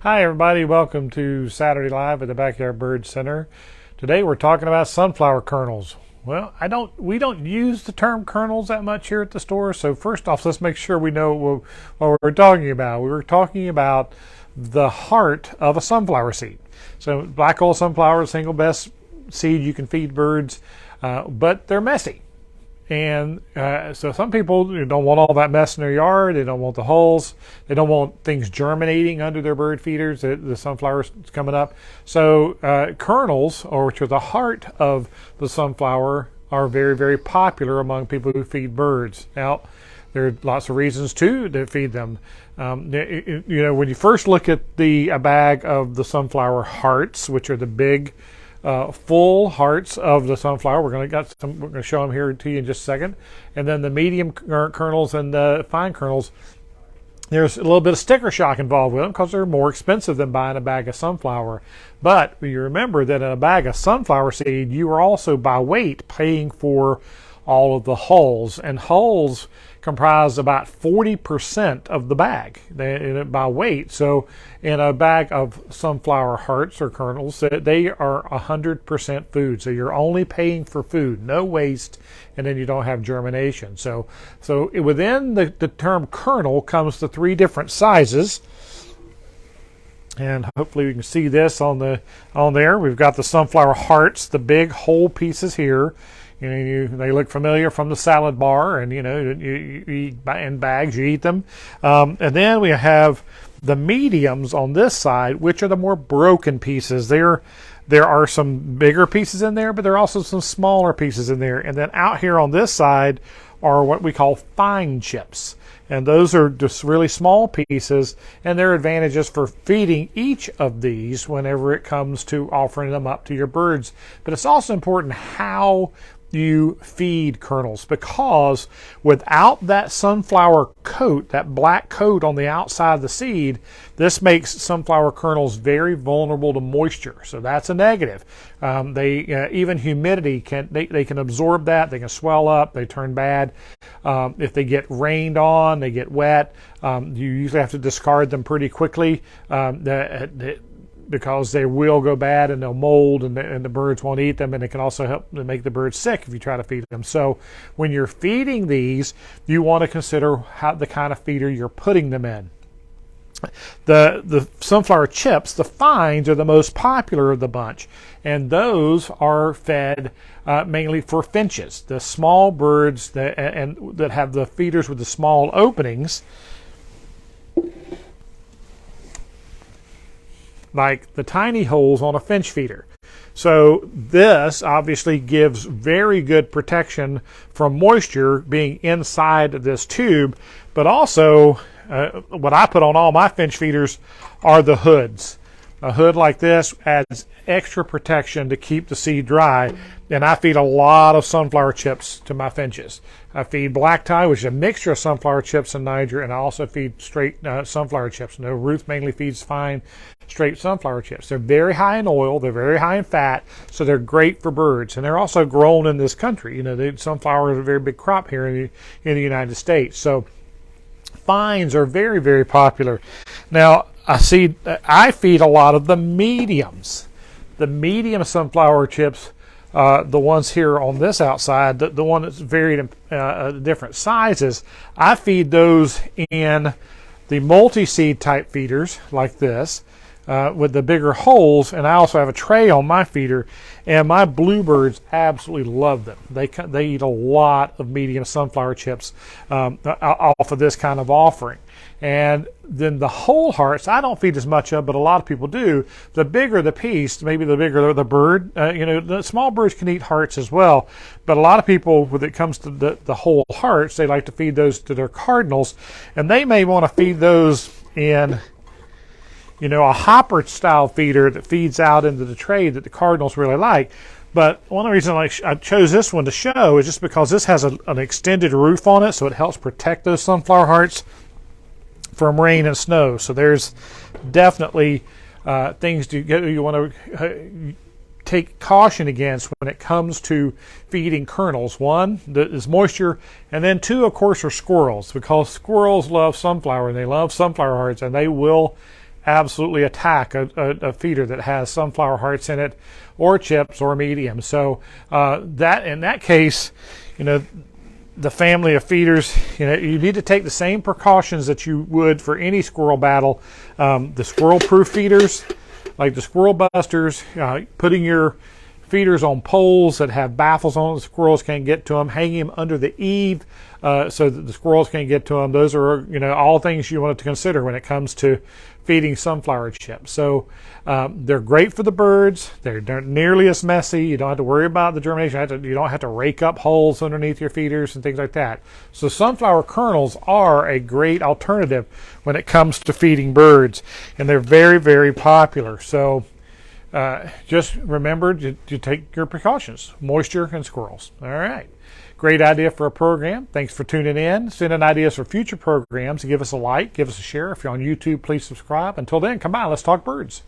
Hi everybody, welcome to Saturday Live at the Backyard Bird Center. Today we're talking about sunflower kernels. Well, we don't use the term kernels that much here at the store, so first off, let's make sure we know what we're talking about. We were talking about the heart of a sunflower seed. So black oil sunflower, single best seed you can feed birds, but they're messy. And so some people don't want all that mess in their yard. They don't want the holes. They don't want things germinating under their bird feeders. The sunflower's coming up. So kernels, which are the heart of the sunflower, are very, very popular among people who feed birds. Now, there are lots of reasons too to feed them. When you first look at a bag of the sunflower hearts, which are the big full hearts of the sunflower. We're going to show them here to you in just a second. And then the medium kernels and the fine kernels, there's a little bit of sticker shock involved with them because they're more expensive than buying a bag of sunflower. But you remember that in a bag of sunflower seed, you are also by weight paying for all of the hulls, and hulls comprise about 40% of the bag by weight. So in a bag of sunflower hearts or kernels, they are 100% food. So you're only paying for food, no waste, and then you don't have germination. So within the term kernel comes the three different sizes. And hopefully you can see this on there. We've got the sunflower hearts, the big whole pieces here. They look familiar from the salad bar, and you eat in bags, you eat them. And then we have the mediums on this side, which are the more broken pieces. There are some bigger pieces in there, but there are also some smaller pieces in there. And then out here on this side are what we call fine chips. And those are just really small pieces, and there are advantages for feeding each of these whenever it comes to offering them up to your birds. But it's also important how you feed kernels, because without that sunflower coat, that black coat on the outside of the seed, this makes sunflower kernels very vulnerable to moisture. So that's a negative. Even humidity they can absorb that. They can swell up. They turn bad. If they get rained on, they get wet. You usually have to discard them pretty quickly. Because they will go bad and they'll mold, and the birds won't eat them, and it can also help to make the birds sick if you try to feed them. So when you're feeding these, you want to consider the kind of feeder you're putting them in. The sunflower chips, the fines, are the most popular of the bunch, and those are fed mainly for finches, the small birds that have the feeders with the small openings, like the tiny holes on a finch feeder. So this obviously gives very good protection from moisture being inside of this tube, but also what I put on all my finch feeders are the hoods. A hood like this adds extra protection to keep the seed dry, and I feed a lot of sunflower chips to my finches. I feed black tie, which is a mixture of sunflower chips and Niger, and I also feed straight sunflower chips. Ruth mainly feeds fine straight sunflower chips. They're very high in oil, they're very high in fat, so they're great for birds, and they're also grown in this country. Sunflower is a very big crop here in the United States. So fines are very, very popular. Now, I feed a lot of the mediums. The medium sunflower chips, the ones here on this outside, the one that's varied in different sizes, I feed those in the multi-seed type feeders like this with the bigger holes, and I also have a tray on my feeder, and my bluebirds absolutely love them. They eat a lot of medium sunflower chips off of this kind of offering. And then the whole hearts, I don't feed as much of, but a lot of people do. The bigger the piece, maybe the bigger the bird. The small birds can eat hearts as well, but a lot of people, when it comes to the whole hearts, they like to feed those to their cardinals, and they may want to feed those in a hopper style feeder that feeds out into the tray that the cardinals really like. But one of the reasons I chose this one to show is just because this has an extended roof on it, so it helps protect those sunflower hearts from rain and snow. So there's definitely things you want to take caution against when it comes to feeding kernels. One is moisture, and then two, of course, are squirrels, because squirrels love sunflower and they love sunflower hearts, and they will absolutely attack a feeder that has sunflower hearts in it, or chips, or medium. So that in that case, the family of feeders, you need to take the same precautions that you would for any squirrel battle. The squirrel-proof feeders, like the squirrel busters, putting your feeders on poles that have baffles on it, the squirrels can't get to them, hanging them under the eave so that the squirrels can't get to them. Those are all things you want to consider when it comes to feeding sunflower chips. So they're great for the birds. They're not nearly as messy. You don't have to worry about the germination. You don't have to rake up holes underneath your feeders and things like that. So sunflower kernels are a great alternative when it comes to feeding birds, and they're very, very popular. So just remember to take your precautions: moisture and squirrels. All right. Great idea for a program. Thanks for tuning in. Send in ideas for future programs. Give us a like, give us a share. If you're on YouTube, please subscribe. Until then, come by, let's talk birds.